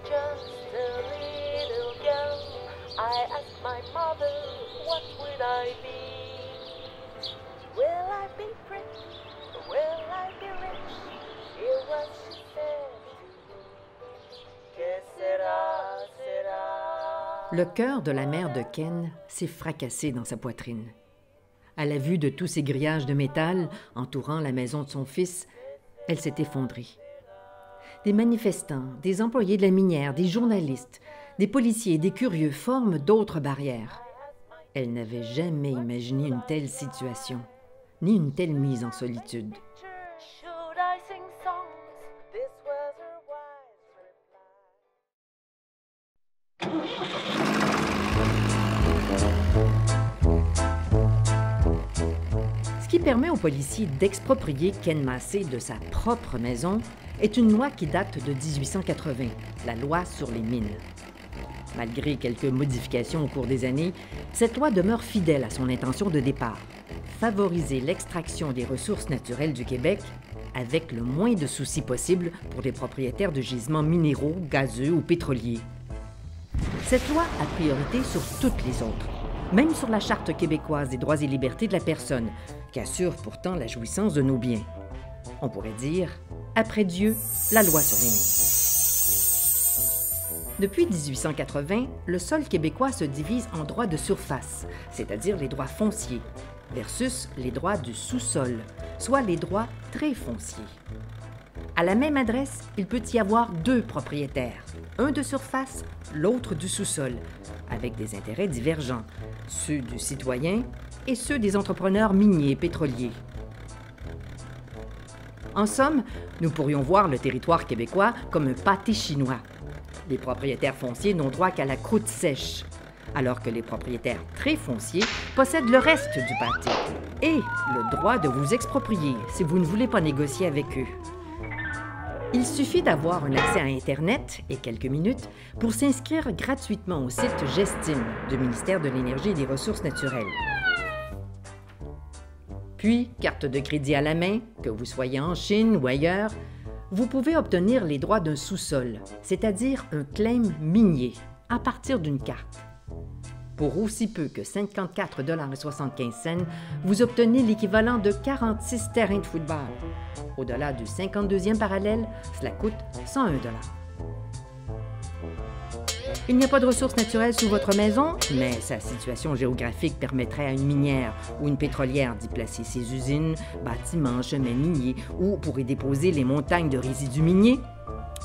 just a little girl, I asked my mother, what would I be? Will I be pretty? Will I be rich? Hear what she said to me. Que sera, sera. Le cœur de la mère de Ken s'est fracassé dans sa poitrine. À la vue de tous ces grillages de métal entourant la maison de son fils, elle s'est effondrée. Des manifestants, des employés de la minière, des journalistes, des policiers et des curieux forment d'autres barrières. Elle n'avait jamais imaginé une telle situation, ni une telle mise en solitude. Should I sing songs? This was her wise reply. Ce qui permet aux policiers d'exproprier Ken Massey de sa propre maison est une loi qui date de 1880, la loi sur les mines. Malgré quelques modifications au cours des années, cette loi demeure fidèle à son intention de départ, favoriser l'extraction des ressources naturelles du Québec avec le moins de soucis possible pour les propriétaires de gisements minéraux, gazeux ou pétroliers. Cette loi a priorité sur toutes les autres, même sur la Charte québécoise des droits et libertés de la personne, qui assure pourtant la jouissance de nos biens. On pourrait dire, après Dieu, la loi sur les mines. Depuis 1880, le sol québécois se divise en droits de surface, c'est-à-dire les droits fonciers, versus les droits du sous-sol, soit les droits très fonciers. À la même adresse, il peut y avoir deux propriétaires, un de surface, l'autre du sous-sol, avec des intérêts divergents, ceux du citoyen et ceux des entrepreneurs miniers et pétroliers. En somme, nous pourrions voir le territoire québécois comme un pâté chinois. Les propriétaires fonciers n'ont droit qu'à la croûte sèche, alors que les propriétaires très fonciers possèdent le reste du pâté et le droit de vous exproprier si vous ne voulez pas négocier avec eux. Il suffit d'avoir un accès à Internet et quelques minutes pour s'inscrire gratuitement au site Gestime du ministère de l'Énergie et des Ressources naturelles. Puis, carte de crédit à la main, que vous soyez en Chine ou ailleurs, vous pouvez obtenir les droits d'un sous-sol, c'est-à-dire un claim minier, à partir d'une carte. Pour aussi peu que 54,75 $, vous obtenez l'équivalent de 46 terrains de football. Au-delà du 52e parallèle, cela coûte 101 $. Il n'y a pas de ressources naturelles sous votre maison, mais sa situation géographique permettrait à une minière ou une pétrolière d'y placer ses usines, bâtiments, chemins miniers ou pour y déposer les montagnes de résidus miniers.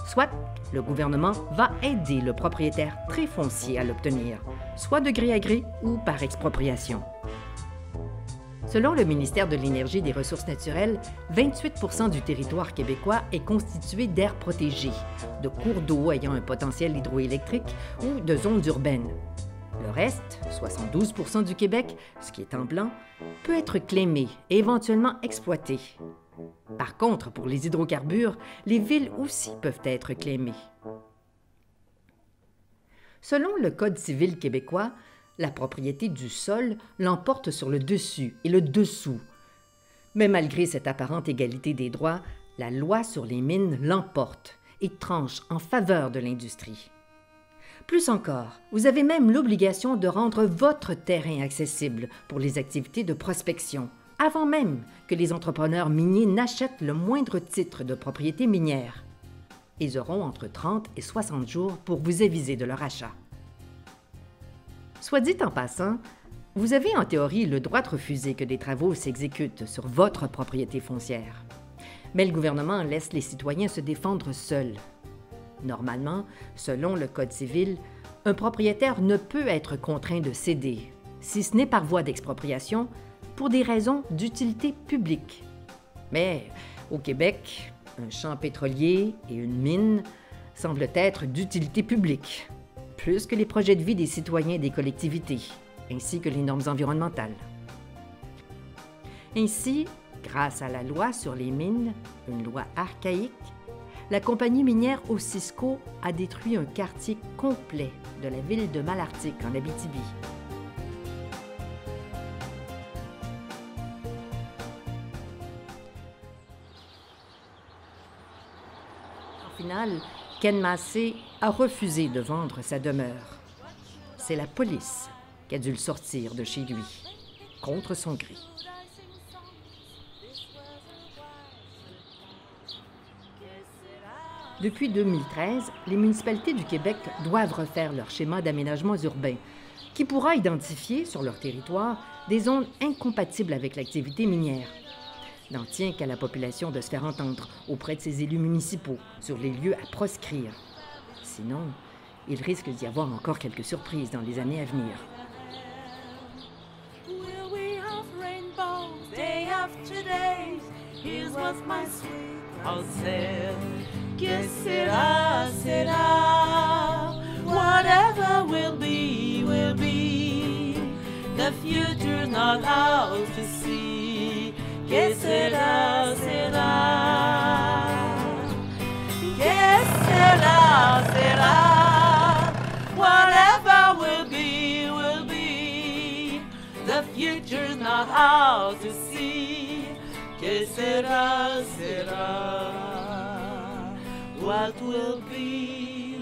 Soit le gouvernement va aider le propriétaire très foncier à l'obtenir, soit de gré à gré ou par expropriation. Selon le ministère de l'Énergie et des Ressources naturelles, 28 % du territoire québécois est constitué d'aires protégées, de cours d'eau ayant un potentiel hydroélectrique ou de zones urbaines. Le reste, 72 % du Québec, ce qui est en blanc, peut être claimé et éventuellement exploité. Par contre, pour les hydrocarbures, les villes aussi peuvent être claimées. Selon le Code civil québécois, la propriété du sol l'emporte sur le dessus et le dessous. Mais malgré cette apparente égalité des droits, la loi sur les mines l'emporte et tranche en faveur de l'industrie. Plus encore, vous avez même l'obligation de rendre votre terrain accessible pour les activités de prospection, avant même que les entrepreneurs miniers n'achètent le moindre titre de propriété minière. Ils auront entre 30 et 60 jours pour vous aviser de leur achat. Soit dit en passant, vous avez en théorie le droit de refuser que des travaux s'exécutent sur votre propriété foncière. Mais le gouvernement laisse les citoyens se défendre seuls. Normalement, selon le Code civil, un propriétaire ne peut être contraint de céder, si ce n'est par voie d'expropriation, pour des raisons d'utilité publique. Mais au Québec, un champ pétrolier et une mine semblent être d'utilité publique, plus que les projets de vie des citoyens et des collectivités, ainsi que les normes environnementales. Ainsi, grâce à la loi sur les mines, une loi archaïque, la compagnie minière Osisko a détruit un quartier complet de la ville de Malartic, en Abitibi. Au final, Ken Massey a refusé de vendre sa demeure. C'est la police qui a dû le sortir de chez lui, contre son gré. Depuis 2013, les municipalités du Québec doivent refaire leur schéma d'aménagement urbain, qui pourra identifier sur leur territoire des zones incompatibles avec l'activité minière. N'en tient qu'à la population de se faire entendre auprès de ses élus municipaux sur les lieux à proscrire. Sinon, il risque d'y avoir encore quelques surprises dans les années à venir. Will we have rainbows day after day? Here's what my sweetheart said. Que sera, sera. Whatever will be, will be. The future's not ours to see. Que sera, sera. Que sera, sera. Whatever will be, will be. The future's not ours to see. Que sera, sera. What will be,